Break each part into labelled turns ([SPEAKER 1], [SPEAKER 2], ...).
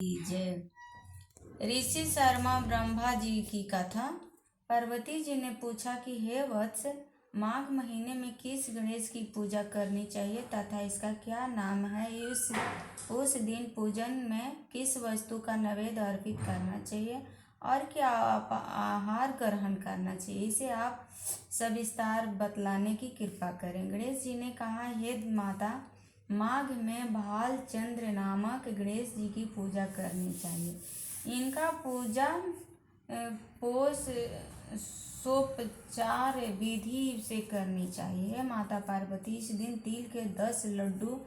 [SPEAKER 1] जय। ऋषि शर्मा ब्रह्मा जी की कथा। पार्वती जी ने पूछा कि हे वत्स, माघ महीने में किस गणेश की पूजा करनी चाहिए तथा इसका क्या नाम है। उस दिन पूजन में किस वस्तु का नैवेद्य अर्पित करना चाहिए और क्या आहार ग्रहण करना चाहिए, इसे आप सविस्तार बतलाने की कृपा करें। गणेश जी ने कहा, हे माता, माघ में भालचंद्र नामक गणेश जी की पूजा करनी चाहिए। इनका पूजा पोष सोपचार विधि से करनी चाहिए। माता पार्वती इस दिन तिल के 10 लड्डू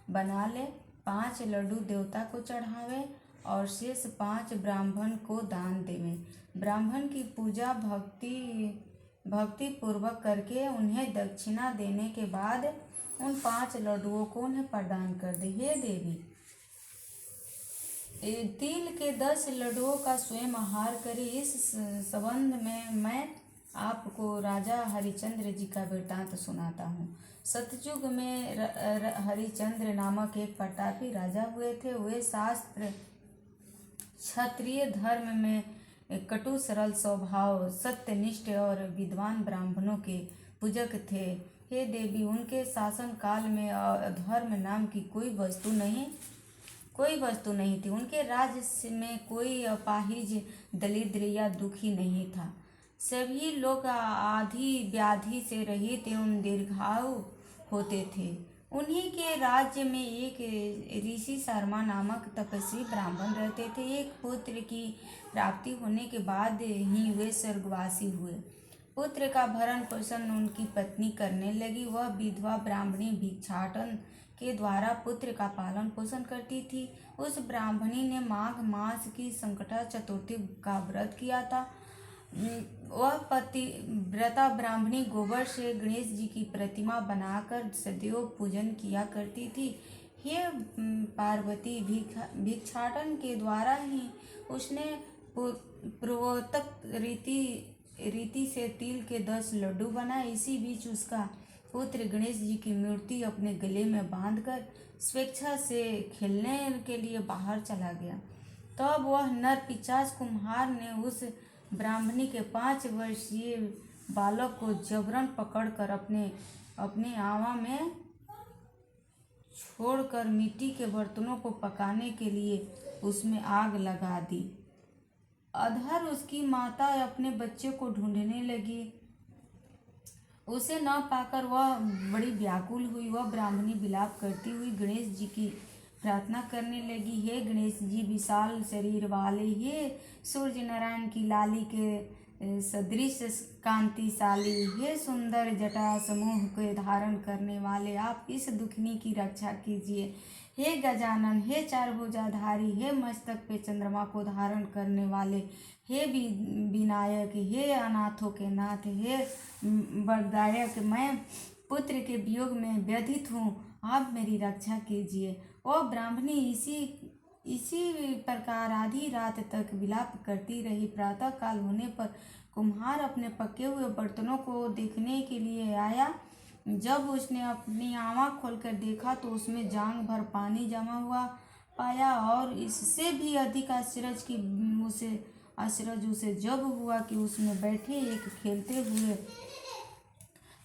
[SPEAKER 1] बना ले, 5 लड्डू देवता को चढ़ावे और शेष 5 ब्राह्मण को दान देवे। ब्राह्मण की पूजा भक्ति पूर्वक करके उन्हें दक्षिणा देने के बाद उन 5 लड्डुओं को उन्हें प्रदान कर दे। हे देवी, तिल के 10 लड्डुओं का स्वयं आहार करे। इस संबंध में मैं आपको राजा हरिश्चंद्र जी का वृत्तांत सुनाता हूँ। सतयुग में हरिश्चंद्र नामक एक प्रतापी राजा हुए थे। वे शास्त्र क्षत्रिय धर्म में कटु सरल स्वभाव, सत्यनिष्ठ और विद्वान ब्राह्मणों के पूजक थे। हे देवी, उनके शासन काल में अधर्म नाम की कोई वस्तु नहीं थी। उनके राज्य में कोई अपाहिज, दरिद्र या दुखी नहीं था। सभी लोग आदि व्याधि से रहित एवं दीर्घायु होते थे। उन्हीं के राज्य में एक ऋषि शर्मा नामक तपस्वी ब्राह्मण रहते थे। एक पुत्र की प्राप्ति होने के बाद ही वे स्वर्गवासी हुए। पुत्र का भरण पोषण उनकी पत्नी करने लगी। वह विधवा ब्राह्मणी भिक्षाटन के द्वारा पुत्र का पालन पोषण करती थी। उस ब्राह्मणी ने माघ मास की संकटा चतुर्थी का व्रत किया था। वह पतिव्रता ब्राह्मणी गोबर से गणेश जी की प्रतिमा बनाकर सदैव पूजन किया करती थी। हे पार्वती, भिक्षाटन के द्वारा ही उसने पूर्वोक्त रीति से तिल के 10 लड्डू बनाए। इसी बीच उसका पुत्र गणेश जी की मूर्ति अपने गले में बांधकर स्वेच्छा से खेलने के लिए बाहर चला गया। तब वह नर पिशाच कुम्हार ने उस ब्राह्मणी के 5 वर्षीय बालक को जबरन पकड़कर अपने आवा में छोड़कर मिट्टी के बर्तनों को पकाने के लिए उसमें आग लगा दी। अधर उसकी माता अपने बच्चे को ढूंढने लगी। उसे न पाकर वह बड़ी व्याकुल हुई। वह ब्राह्मणी विलाप करती हुई गणेश जी की प्रार्थना करने लगी। हे गणेश जी, विशाल शरीर वाले, हे सूर्य नारायण की लाली के सदृश कांतिशाली, हे सुंदर जटा समूह के धारण करने वाले, आप इस दुखनी की रक्षा कीजिए। हे गजानन, हे 4 भुजाधारी, हे मस्तक पे चंद्रमा को धारण करने वाले, हे विनायक, हे अनाथों के नाथ, हे वरदायक, मैं पुत्र के वियोग में व्यथित हूँ, आप मेरी रक्षा कीजिए। वह ब्राह्मणी इसी प्रकार आधी रात तक विलाप करती रही। प्रातः काल होने पर कुम्हार अपने पके हुए बर्तनों को देखने के लिए आया। जब उसने अपनी आँख खोलकर देखा तो उसमें जांग भर पानी जमा हुआ पाया और इससे भी अधिक आश्चर्य उसे जब हुआ कि उसमें बैठे एक खेलते हुए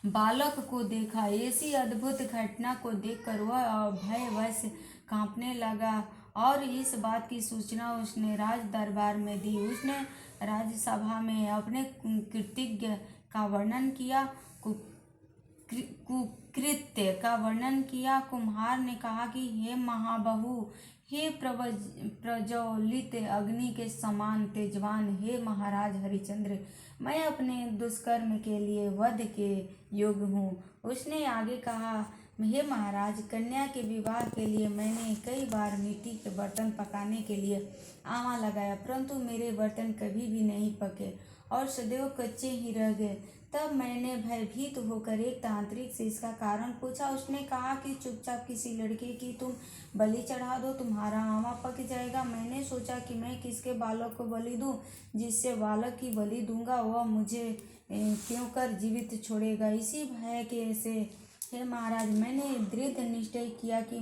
[SPEAKER 1] बालक को देखा। ऐसी अद्भुत घटना को देखकर वह भयवश कांपने लगा और इस बात की सूचना उसने राज दरबार में दी। उसने राज्यसभा में अपने कृत्य का वर्णन किया, कुकृत्य का वर्णन किया। कुम्हार ने कहा कि हे महाबहू, हे प्रज्वलित अग्नि के समान तेजवान, हे महाराज हरिश्चंद्र, मैं अपने दुष्कर्म के लिए वध के योग्य हूँ। उसने आगे कहा, हे महाराज, कन्या के विवाह के लिए मैंने कई बार मिट्टी के बर्तन पकाने के लिए आवा लगाया, परंतु मेरे बर्तन कभी भी नहीं पके और सदैव कच्चे ही रह गए। तब मैंने भयभीत होकर एक तांत्रिक से इसका कारण पूछा। उसने कहा कि चुपचाप किसी लड़के की तुम बलि चढ़ा दो, तुम्हारा आवा पक जाएगा। मैंने सोचा कि मैं किसके बालक को बलि दूं। जिससे बालक की बलि दूंगा वह मुझे क्यों कर जीवित छोड़ेगा। इसी भय के से हे महाराज, मैंने दृढ़ निश्चय किया कि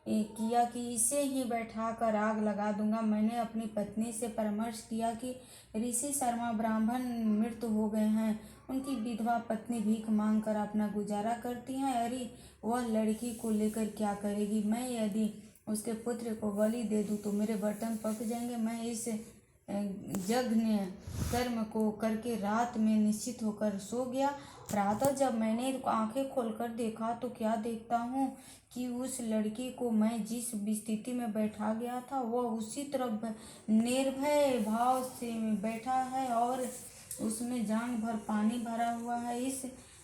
[SPEAKER 1] किया कि इसे ही बैठाकर आग लगा दूंगा। मैंने अपनी पत्नी से परामर्श किया कि ऋषि शर्मा ब्राह्मण मृत हो गए हैं, उनकी विधवा पत्नी भीख मांग कर अपना गुजारा करती हैं। अरे वह लड़की को लेकर क्या करेगी? मैं यदि उसके पुत्र को बलि दे दूं तो मेरे बर्तन पक जाएंगे। मैं इस जघन्य कर्म को करके रात में निश्चित होकर सो गया। प्रातः जब मैंने आंखें खोलकर देखा तो क्या देखता हूँ कि उस लड़की को मैं जिस स्थिति में बैठा गया था वह उसी तरह निर्भय भाव से बैठा है और उसमें जांघ भर पानी भरा हुआ है। इस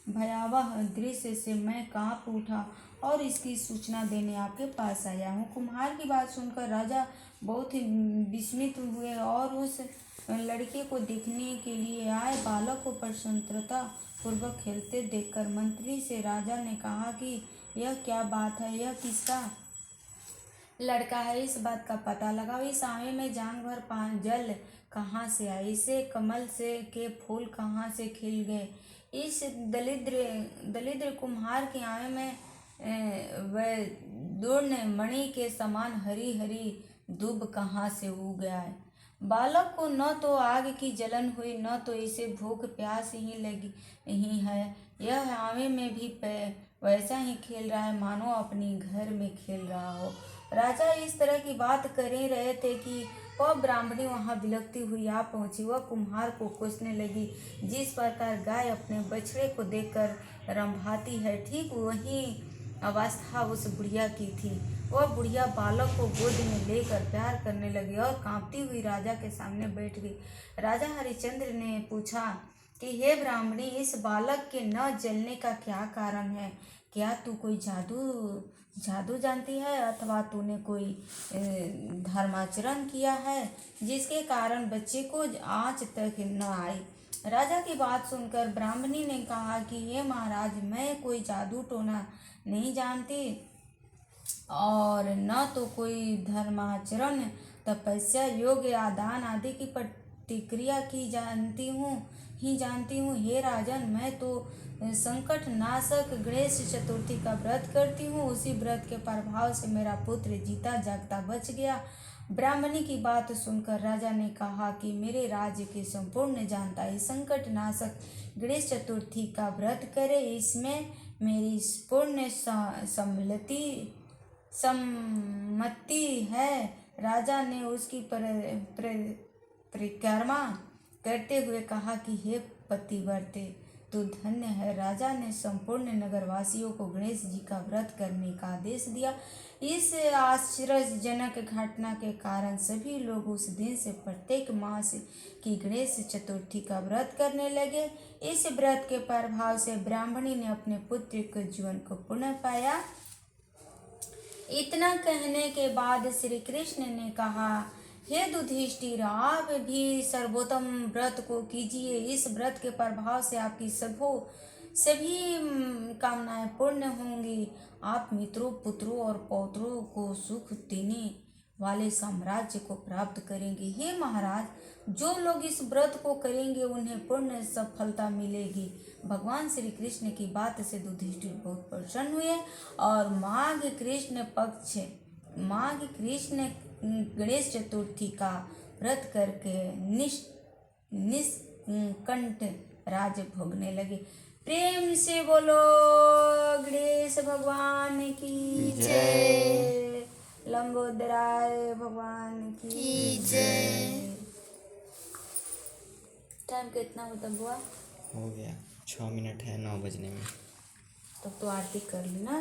[SPEAKER 1] भयावह दृश्य से मैं कांप उठा और इसकी सूचना देने आपके पास आया हूँ। कुम्हार की बात सुनकर राजा बहुत ही विस्मित हुए और उस लड़के को देखने के लिए आए बालक को प्रसन्नता पूर्वक खेलते देखकर मंत्री से राजा ने कहा कि यह क्या बात है, यह किसका लड़का है? इस बात का पता लगाओ। इस आवे में जांघ भर जल कहाँ से आए? इसे कमल से के फूल कहाँ से खिल गए? इस दलिद्र कुम्हार के आवे में वह दूर्ण मणि के समान हरी हरी दूब कहाँ से उग गया है? बालक को न तो आग की जलन हुई, न तो इसे भूख प्यास ही लगी ही है। यह आवे में भी वैसा ही खेल रहा है मानो अपनी घर में खेल रहा हो। राजा इस तरह की बात कर ही रहे थे कि वह ब्राह्मणी वहां बिलखती हुई आ पहुंची। वह कुम्हार को कोसने लगी। जिस प्रकार गाय अपने बछड़े को देखकर रंभाती है, ठीक वही अवस्था उस बुढ़िया की थी। वह बुढ़िया बालक को गोद में लेकर प्यार करने लगी और कांपती हुई राजा के सामने बैठ गई। राजा हरिश्चंद्र ने पूछा कि हे ब्राह्मणी, इस बालक के न जलने का क्या कारण है? क्या तू कोई जादू जानती है अथवा तूने कोई धर्माचरण किया है जिसके कारण बच्चे को आँच तक न आई? राजा की बात सुनकर ब्राह्मणी ने कहा कि हे महाराज, मैं कोई जादू टोना नहीं जानती और न तो कोई धर्माचरण, तपस्या, योग या दान आदि की प्रतिक्रिया की जानती हूँ। हे राजन, मैं तो संकट नाशक गणेश चतुर्थी का व्रत करती हूँ। उसी व्रत के प्रभाव से मेरा पुत्र जीता जागता बच गया। ब्राह्मणी की बात सुनकर राजा ने कहा कि मेरे राज्य के संपूर्ण जानता है संकट नाशक गणेश चतुर्थी का व्रत करे, इसमें मेरी पूर्ण सम्मति है। राजा ने उसकी परिक्रमा करते हुए कहा कि हे पतिव्रते, तू धन्य है। राजा ने संपूर्ण नगरवासियों को गणेश जी का व्रत करने का आदेश दिया। इस आश्चर्यजनक घटना के कारण सभी लोग उस दिन से प्रत्येक मास की गणेश चतुर्थी का व्रत करने लगे। इस व्रत के प्रभाव से ब्राह्मणी ने अपने पुत्र के जीवन को पुनः पाया। इतना कहने के बाद श्री कृष्ण ने कहा, हे युधिष्ठिर, आप भी सर्वोत्तम व्रत को कीजिए। इस व्रत के प्रभाव से आपकी सभी कामनाएं पूर्ण होंगी। आप मित्रों, पुत्रों और पौत्रों को सुख देने वाले साम्राज्य को प्राप्त करेंगे। हे महाराज, जो लोग इस व्रत को करेंगे उन्हें पूर्ण सफलता मिलेगी। भगवान श्री कृष्ण की बात से युधिष्ठिर बहुत प्रसन्न हुए और माघ कृष्ण गणेश चतुर्थी का व्रत करके निष्कंठ राज्य भोगने लगे। प्रेम से बोलो गणेश भगवान की जय, लंबोदराय भगवान की जय। टाइम कितना होता बुआ?
[SPEAKER 2] हो गया 6 मिनट है 9 बजने में।
[SPEAKER 1] तब तो आरती कर ली ना।